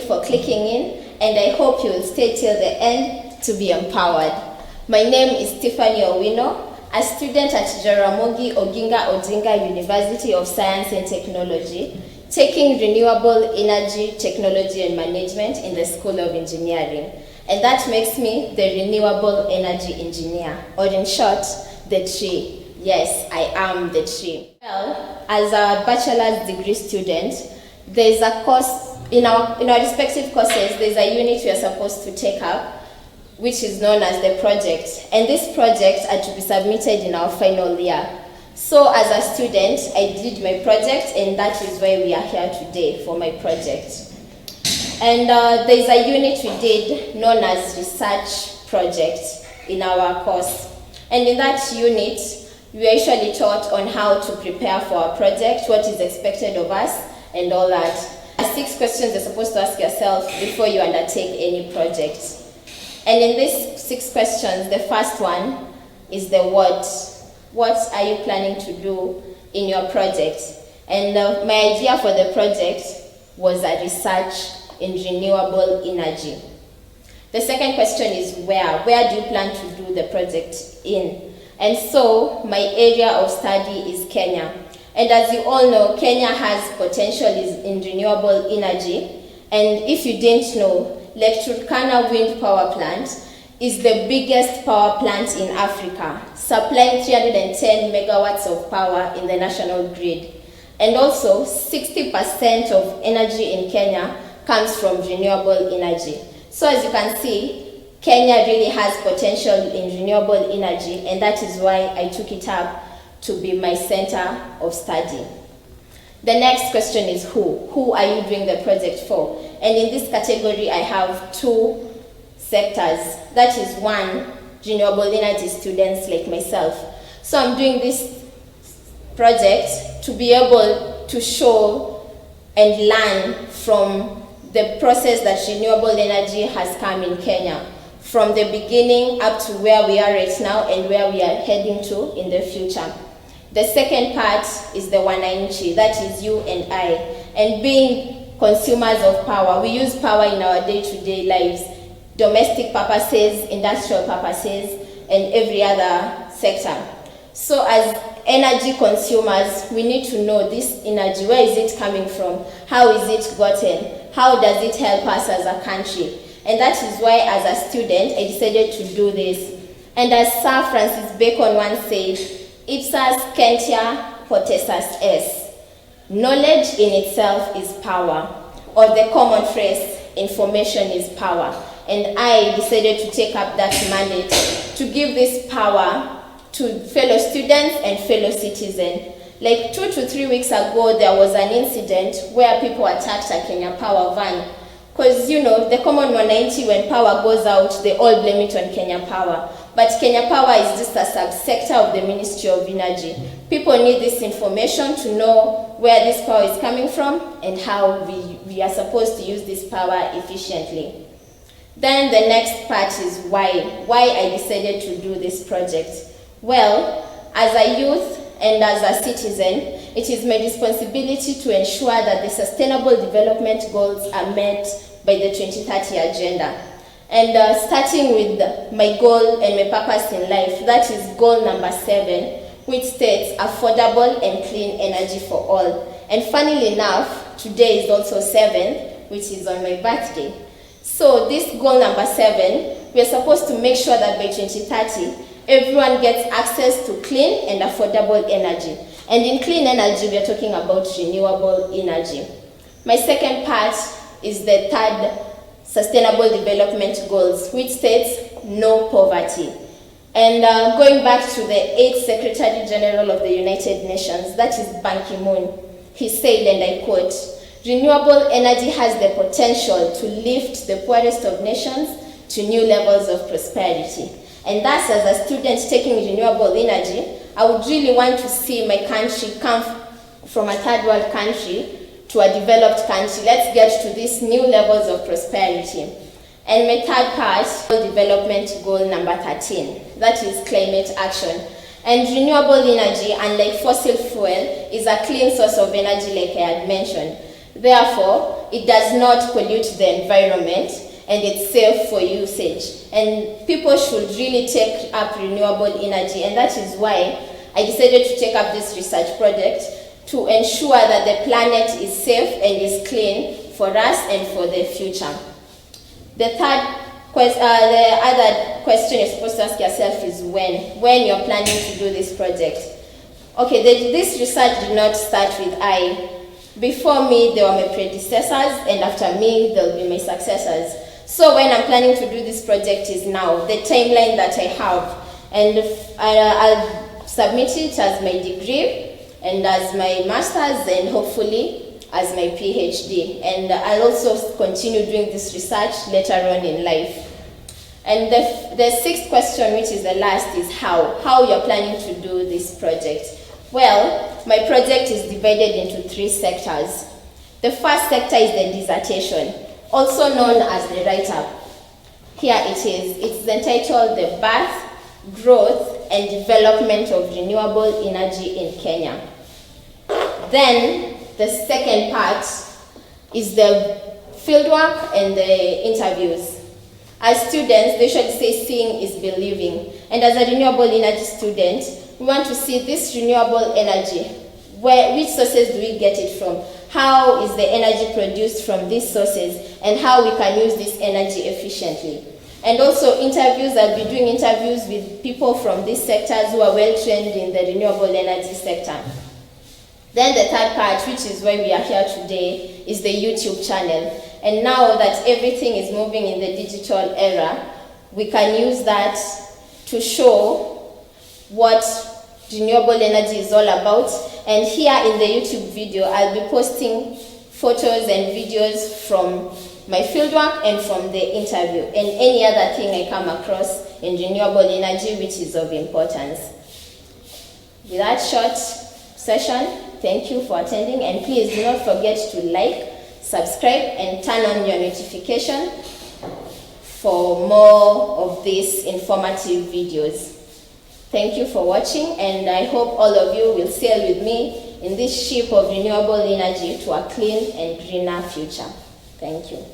for clicking in, and I hope you will stay till the end to be empowered. My name is Tiffany Owino, a student at Jaramogi Oginga Odinga University of Science and Technology, taking Renewable Energy Technology and Management in the School of Engineering. And that makes me the Renewable Energy Engineer, or in short, the T.R.E.E. Yes, I am the T.R.E.E. Well, as a bachelor's degree student, there's a course, in our respective courses, there's a unit we are supposed to take up, which is known as the project. And this project are to be submitted in our final year. So as a student, I did my project, and that is why we are here today for my project. And there's a unit we did known as research project in our course. And in that unit, we are usually taught on how to prepare for our project, what is expected of us, and all that. 6 questions you're supposed to ask yourself before you undertake any project. And in these 6 questions, the first one is the what. What are you planning to do in your project? And my idea for the project was a research in renewable energy. The second question is where. Where do you plan to do the project in? And so my area of study is Kenya. And as you all know, Kenya has potential in renewable energy. And if you didn't know, Lake Turkana Wind Power Plant is the biggest power plant in Africa, supplying 310 megawatts of power in the national grid. And also, 60% of energy in Kenya comes from renewable energy. So as you can see, Kenya really has potential in renewable energy, and that is why I took it up to be my center of study. The next question is who? Who are you doing the project for? And in this category, I have 2 sectors. That is 1, renewable energy students like myself. So I'm doing this project to be able to show and learn from the process that renewable energy has come in Kenya, from the beginning up to where we are right now and where we are heading to in the future. The second part is the wananchi, that is you and I. And being consumers of power, we use power in our day-to-day lives, domestic purposes, industrial purposes, and every other sector. So as energy consumers, we need to know this energy, where is it coming from? How is it gotten? How does it help us as a country? And that is why as a student, I decided to do this. And as Sir Francis Bacon once said, ipsa scientia potestas est. Knowledge in itself is power, or the common phrase, information is power. And I decided to take up that mandate to give this power to fellow students and fellow citizens. Like 2 to 3 weeks ago, there was an incident where people attacked a Kenya Power van. Because, you know, the common wananchi, when power goes out, they all blame it on Kenya Power. But Kenya Power is just a subsector of the Ministry of Energy. People need this information to know where this power is coming from and how we are supposed to use this power efficiently. Then the next part is why. Why I decided to do this project. Well, as a youth and as a citizen, it is my responsibility to ensure that the Sustainable Development Goals are met by the 2030 Agenda. And starting with my goal and my purpose in life, that is goal number 7, which states affordable and clean energy for all. And funnily enough, today is also 7th, which is on my birthday. So this goal number 7, we are supposed to make sure that by 2030, everyone gets access to clean and affordable energy. And in clean energy, we are talking about renewable energy. My second part is the 3rd Sustainable Development Goals, which states no poverty. And going back to the 8th Secretary General of the United Nations, that is Ban Ki-moon, he said, and I quote, renewable energy has the potential to lift the poorest of nations to new levels of prosperity. And thus, as a student taking renewable energy, I would really want to see my country come from a 3rd world country to a developed country. Let's get to these new levels of prosperity. And my 3rd part, development goal number 13, that is climate action. And renewable energy, unlike fossil fuel, is a clean source of energy like I had mentioned. Therefore, it does not pollute the environment, and it's safe for usage. And people should really take up renewable energy, and that is why I decided to take up this research project to ensure that the planet is safe and is clean for us and for the future. The other question you're supposed to ask yourself is when you're planning to do this project. Okay, this research did not start with I. Before me, there were my predecessors, and after me, there will be my successors. So when I'm planning to do this project is now, the timeline that I have. And I'll submit it as my degree, and as my master's, and hopefully as my PhD. And I'll also continue doing this research later on in life. And the sixth question, which is the last, is how you're planning to do this project. Well, my project is divided into 3 sectors. The first sector is the dissertation, also known as the write-up. Here it is. It's entitled The Birth, Growth, and Development of Renewable Energy in Kenya. Then, the second part is the fieldwork and the interviews. As students, they should say seeing is believing. And as a renewable energy student, we want to see this renewable energy. Which sources do we get it from? How is the energy produced from these sources? And how we can use this energy efficiently. And also interviews, I'll be doing interviews with people from these sectors who are well trained in the renewable energy sector. Then the third part, which is why we are here today, is the YouTube channel. And now that everything is moving in the digital era, we can use that to show what renewable energy is all about. And here in the YouTube video, I'll be posting photos and videos from my fieldwork and from the interview, and any other thing I come across in renewable energy which is of importance. With that short session, thank you for attending, and please do not forget to like, subscribe, and turn on your notification for more of these informative videos. Thank you for watching, and I hope all of you will sail with me in this ship of renewable energy to a clean and greener future. Thank you.